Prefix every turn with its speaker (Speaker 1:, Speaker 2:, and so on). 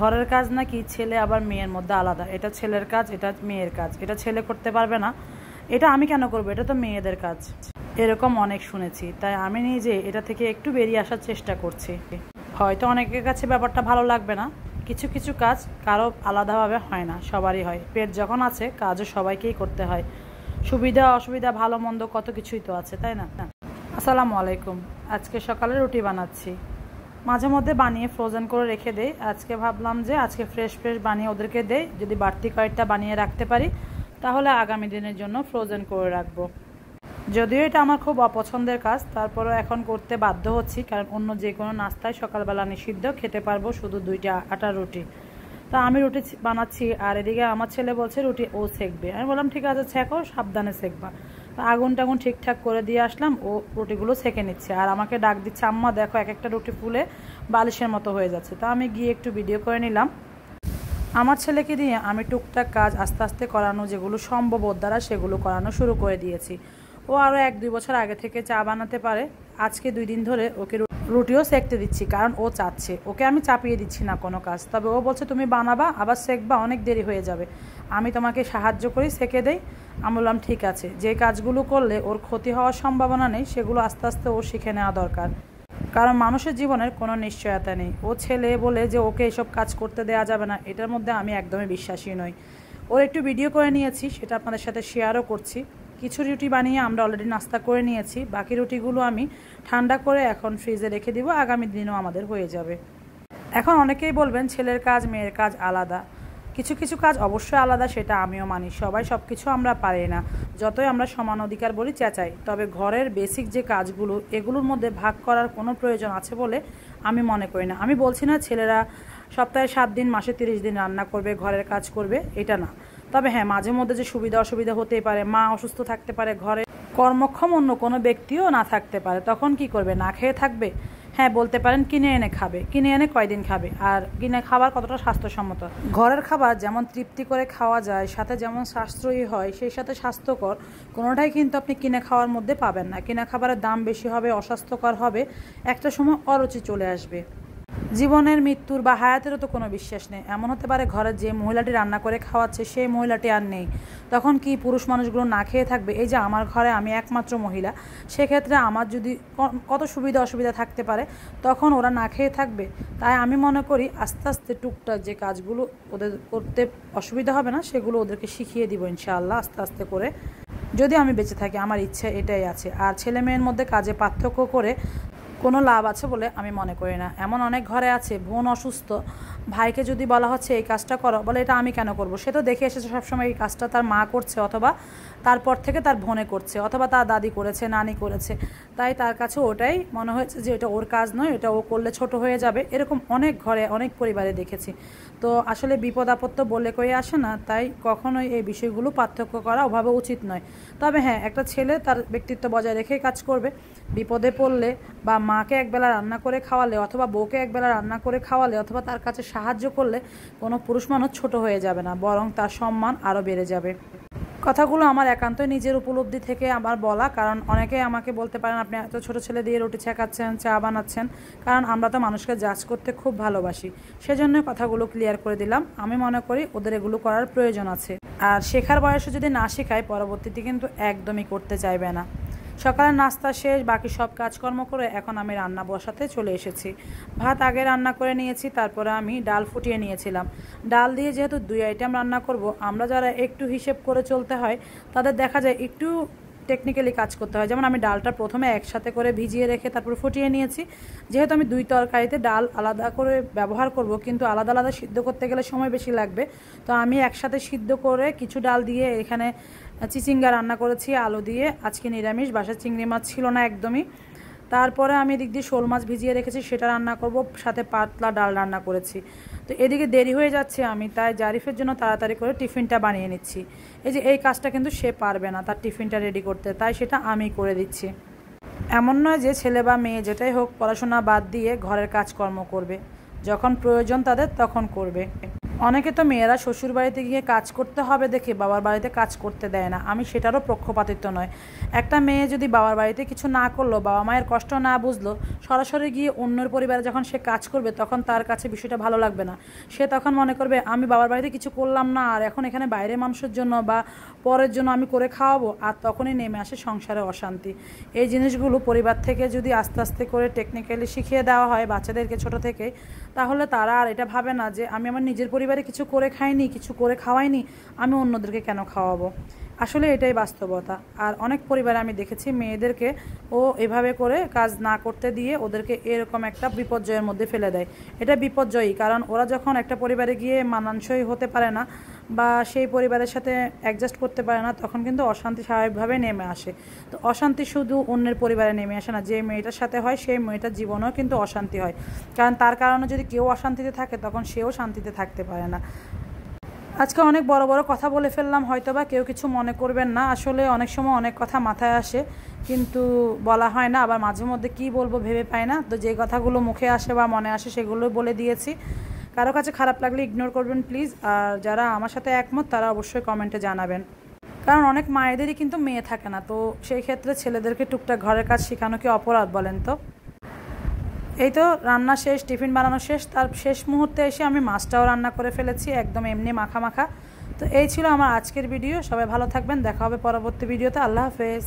Speaker 1: ঘরের কাজ নাকি ছেলে আবার মেয়ের মধ্যে আলাদা, এটা ছেলের কাজ, এটা মেয়ের কাজ, এটা ছেলে করতে পারবে না, এটা আমি কেন করবো, এটা তো মেয়েদের কাজ, এরকম অনেক শুনেছি। তাই আমি নিজে এটা থেকে একটু বেরিয়ে আসার চেষ্টা করছি। হয়তো অনেকের কাছে ব্যাপারটা ভালো লাগবে না, কিছু কিছু কাজ কারো আলাদাভাবে হয় না, সবারই হয়। পেট যখন আছে কাজও সবাইকেই করতে হয়, সুবিধা অসুবিধা ভালো মন্দ কত কিছুই তো আছে, তাই না? আসসালামু আলাইকুম। আজকে সকালে রুটি বানাচ্ছি, মাঝে মধ্যে বানিয়ে ফ্রোজেন করে রেখে দেই। আজকে ভাবলাম যে আজকে ফ্রেশ বানিয়ে ওদেরকে দেই, যদি বাড়তি কয়েকটা বানিয়ে রাখতে পারি তাহলে আগামী দিনের জন্য ফ্রোজেন করে রাখবো। যদিও এটা আমার খুব অপছন্দের কাজ, তারপরেও এখন করতে বাধ্য হচ্ছি, কারণ অন্য যে কোনো নাস্তায় সকালবেলা নিষিদ্ধ, খেতে পারবো শুধু 2টা আটার রুটি। তা আমি রুটি বানাচ্ছি, আর এদিকে আমার ছেলে বলছে রুটি ও সেঁকবে। আমি বললাম ঠিক আছে ছেঁকো, সাবধানে সেঁকবা। আগুন টাগুন ঠিকঠাক করে দিয়ে আসলাম, ও রুটিগুলো সেঁকে নিচ্ছে আর আমাকে ডাক দিচ্ছে, আম্মা দেখো এক একটা রুটি ফুলে বালিশের মতো হয়ে যাচ্ছে। তা আমি গিয়ে একটু ভিডিও করে নিলাম। আমার ছেলেকে দিয়ে আমি টুকটাক কাজ আস্তে আস্তে করানো, যেগুলো সম্ভব ওর দ্বারা সেগুলো করানো শুরু করে দিয়েছি। ও আরও 1-2 বছর আগে থেকে চা বানাতে পারে। আজকে 2 দিন ধরে ওকে রুটিও সেঁকতে দিচ্ছি, কারণ ও চাচ্ছে। ওকে আমি চাপিয়ে দিচ্ছি না কোনো কাজ, তবে ও বলছে তুমি বানাবা আবার সেঁকবা, অনেক দেরি হয়ে যাবে, আমি তোমাকে সাহায্য করি, সেঁকে দেই। আমি বললাম ঠিক আছে, যে কাজগুলো করলে ওর ক্ষতি হওয়ার সম্ভাবনা নেই সেগুলো আস্তে আস্তে ও শিখে নেওয়া দরকার, কারণ মানুষের জীবনের কোনো নিশ্চয়তা নেই। ও ছেলে বলে যে ওকে এসব কাজ করতে দেওয়া যাবে না, এটার মধ্যে আমি একদমই বিশ্বাসী নই। ওর একটু ভিডিও করে নিয়েছি, সেটা আপনাদের সাথে শেয়ারও করছি। কিছু রুটি বানিয়ে আমরা অলরেডি নাস্তা করে নিয়েছি, বাকি রুটিগুলো আমি ঠান্ডা করে এখন ফ্রিজে রেখে দিব, আগামী দিনও আমাদের হয়ে যাবে। এখন অনেকেই বলবেন ছেলের কাজ মেয়ের কাজ আলাদা, কিছু কিছু কাজ অবশ্যই আলাদা, সেটা আমিও মানি। সবাই সব কিছু আমরা পারি না, যতই আমরা সমান অধিকার বলি চেঁচাই, তবে ঘরের বেসিক যে কাজগুলো এগুলোর মধ্যে ভাগ করার কোনো প্রয়োজন আছে বলে আমি মনে করি না। আমি বলছি না ছেলেরা সপ্তাহে 7 দিন মাসে 30 দিন রান্না করবে, ঘরের কাজ করবে, এটা না। তবে হ্যাঁ, মাঝে মধ্যে যে সুবিধা অসুবিধা হতেই পারে, মা অসুস্থ থাকতে পারে, ঘরে কর্মক্ষম অন্য কোনো ব্যক্তিও না থাকতে পারে, তখন কি করবে, না খেয়ে থাকবে? হ্যাঁ, বলতে পারেন কিনে এনে খাবে, কিনে এনে কয়দিন খাবে, আর কিনে খাবার কতটা স্বাস্থ্যসম্মত? ঘরের খাবার যেমন তৃপ্তি করে খাওয়া যায়, সাথে যেমন সাশ্রয়ী হয়, সেই সাথে স্বাস্থ্যকর, কোনোটাই কিন্তু আপনি কিনে খাওয়ার মধ্যে পাবেন না। কিনে খাবারের দাম বেশি হবে, অস্বাস্থ্যকর হবে, একটা সময় অরুচি চলে আসবে। জীবনের মৃত্যুর বা হায়াতেরও তো কোনো বিশ্বাস নেই। এমন হতে পারে ঘরের যে মহিলাটি রান্না করে খাওয়াচ্ছে সেই মহিলাটি আর নেই, তখন কি পুরুষ মানুষগুলো না খেয়ে থাকবে? এই যে আমার ঘরে আমি একমাত্র মহিলা, সেক্ষেত্রে আমার যদি কত সুবিধা অসুবিধা থাকতে পারে, তখন ওরা না খেয়ে থাকবে? তাই আমি মনে করি আস্তে আস্তে টুকটাক যে কাজগুলো ওদের করতে অসুবিধা হবে না সেগুলো ওদেরকে শিখিয়ে দিব ইনশাআল্লাহ, আস্তে আস্তে করে, যদি আমি বেঁচে থাকি। আমার ইচ্ছা এটাই আছে। আর ছেলে মেয়ের মধ্যে কাজে পার্থক্য করে কোনো লাভ আছে বলে আমি মনে করি না। এমন অনেক ঘরে আছে, বোন অসুস্থ, ভাইকে যদি বলা হচ্ছে এই কাজটা করো, বলে এটা আমি কেন করব, সে তো দেখে এসেছে সবসময় এই কাজটা তার মা করছে, অথবা তারপর থেকে তার বোনে করছে, অথবা তার দাদি করেছে, নানি করেছে, তাই তার কাছে ওটাই মনে হয়েছে যে এটা ওর কাজ নয়, এটা ও করলে ছোট হয়ে যাবে। এরকম অনেক ঘরে অনেক পরিবারে দেখেছি। তো আসলে বিপদ আপদ তো বলে কয়ে আসে না, তাই কখনোই এই বিষয়গুলো পার্থক্য করা ওভাবে উচিত নয়। তবে হ্যাঁ, একটা ছেলে তার ব্যক্তিত্ব বজায় রেখেই কাজ করবে। বিপদে পড়লে বা মাকে একবেলা রান্না করে খাওয়ালে, অথবা বউকে একবেলা রান্না করে খাওয়ালে, অথবা তার কাছে সাহায্য করলে কোনো পুরুষ মানুষ ছোট হয়ে যাবে না, বরং তার সম্মান আরও বেড়ে যাবে। কথাগুলো আমার একান্তই নিজের উপলব্ধি থেকে আমার বলা, কারণ অনেকেই আমাকে বলতে পারেন আপনি এত ছোট ছেলে দিয়ে রুটি ছেঁকাচ্ছেন, চা বানাচ্ছেন, কারণ আমরা তো মানুষকে জাজ করতে খুব ভালোবাসি, সেজন্য কথাগুলো ক্লিয়ার করে দিলাম। আমি মনে করি ওদের এগুলো করার প্রয়োজন আছে, আর শেখার বয়সে যদি না শেখায় পরবর্তীতে কিন্তু একদমই করতে চাইবে না। সকালের নাস্তা শেষ, বাকি সব কাজকর্ম করে এখন আমি রান্না বসাতে চলে এসেছি। ভাত আগে রান্না করে নিয়েছি, তারপরে আমি ডাল ফুটিয়ে নিয়েছিলাম। ডাল দিয়ে যেহেতু 2 আইটেম রান্না করব, আমরা যারা একটু হিসেব করে চলতে হয় তাদের দেখা যায় একটু টেকনিক্যালি কাজ করতে হয়। যেমন আমি ডালটা প্রথমে একসাথে করে ভিজিয়ে রেখে তারপর ফুটিয়ে নিয়েছি, যেহেতু আমি 2 তরকারিতে ডাল আলাদা করে ব্যবহার করব, কিন্তু আলাদা আলাদা সিদ্ধ করতে গেলে সময় বেশি লাগবে, তো আমি একসাথে সিদ্ধ করে কিছু ডাল দিয়ে এখানে চিচিঙ্গা রান্না করেছি আলু দিয়ে। আজকে নিরামিষ, বাসায় চিংড়ি মাছ ছিল না একদমই। তারপরে আমি এদিক দিয়ে শোল মাছ ভিজিয়ে রেখেছি, সেটা রান্না করব, সাথে পাতলা ডাল রান্না করেছি। তো এদিকে দেরি হয়ে যাচ্ছে, আমি তাই জারিফের জন্য তাড়াতাড়ি করে টিফিনটা বানিয়ে নিচ্ছি। এই যে এই কাজটা কিন্তু সে পারবে না তার টিফিনটা রেডি করতে, তাই সেটা আমি করে দিচ্ছি। এমন নয় যে ছেলে বা মেয়ে যেটাই হোক পড়াশোনা বাদ দিয়ে ঘরের কাজকর্ম করবে, যখন প্রয়োজন তাদের তখন করবে। অনেকে তো মেয়েরা শ্বশুর বাড়িতে গিয়ে কাজ করতে হবে দেখে বাবার বাড়িতে কাজ করতে দেয় না। আমি সেটারও পক্ষপাতিত্ব নয়। একটা মেয়ে যদি বাবার বাড়িতে কিছু না করলো, বাবা মায়ের কষ্ট না বুঝলো, সরাসরি গিয়ে অন্যের পরিবারে যখন সে কাজ করবে তখন তার কাছে বিষয়টা ভালো লাগবে না। সে তখন মনে করবে আমি বাবার বাড়িতে কিছু করলাম না, আর এখন এখানে বাইরে মানুষের জন্য বা পরের জন্য আমি করে খাওয়াবো, আর তখনই নেমে আসে সংসারে অশান্তি। এই জিনিসগুলো পরিবার থেকে যদি আস্তে আস্তে করে টেকনিক্যালি শিখিয়ে দেওয়া হয় বাচ্চাদেরকে ছোট থেকে, তাহলে তারা আর এটা ভাবে না যে আমি আমার নিজের পরিবারে কিছু করে খাইনি, কিছু করে খাওয়াইনি, আমি অন্যদেরকে কেন খাওয়াবো। আসলে এটাই বাস্তবতা। আর অনেক পরিবারে আমি দেখেছি মেয়েদেরকে এভাবে করে কাজ না করতে দিয়ে ওদেরকে এরকম একটা বিপর্যয়ের মধ্যে ফেলে দেয়। এটা বিপর্যয়ী, কারণ ওরা যখন একটা পরিবারে গিয়ে মানানসই হতে পারে না বা সেই পরিবারের সাথে অ্যাডজাস্ট করতে পারে না, তখন কিন্তু অশান্তি স্বাভাবিকভাবে নেমে আসে। তো অশান্তি শুধু অন্যের পরিবারে নেমে আসে না, যে মেয়েটার সাথে হয় সেই মেয়েটার জীবনেও কিন্তু অশান্তি হয়। কারণ তার কারণে যদি কেউ অশান্তিতে থাকে তখন সেও শান্তিতে থাকতে পারে না। আজকে অনেক বড় বড় কথা বলে ফেললাম, হয়তো বা কেউ কিছু মনে করবেন না। আসলে অনেক সময় অনেক কথা মাথায় আসে কিন্তু বলা হয় না, আবার মাঝে মধ্যে কী বলবো ভেবে পাই না। তো যে কথাগুলো মুখে আসে বা মনে আসে সেগুলো বলে দিয়েছি। কারো কাছে খারাপ লাগলে ইগনোর করবেন প্লিজ। আর যারা আমার সাথে একমত তারা অবশ্যই কমেন্টে জানাবেন। কারণ অনেক মায়েদেরই কিন্তু মেয়ে থাকে না, তো সেই ক্ষেত্রে ছেলেদেরকে টুকটাক ঘরের কাজ শেখানো কি অপরাধ বলেন তো? এই তো রান্না শেষ, টিফিন বানানো শেষ, তার শেষ মুহূর্তে এসে আমি মাছটাও রান্না করে ফেলেছি একদম এমনি মাখা মাখা। তো এই ছিল আমার আজকের ভিডিও। সবাই ভালো থাকবেন, দেখা হবে পরবর্তী ভিডিওতে। আল্লাহ হাফেজ।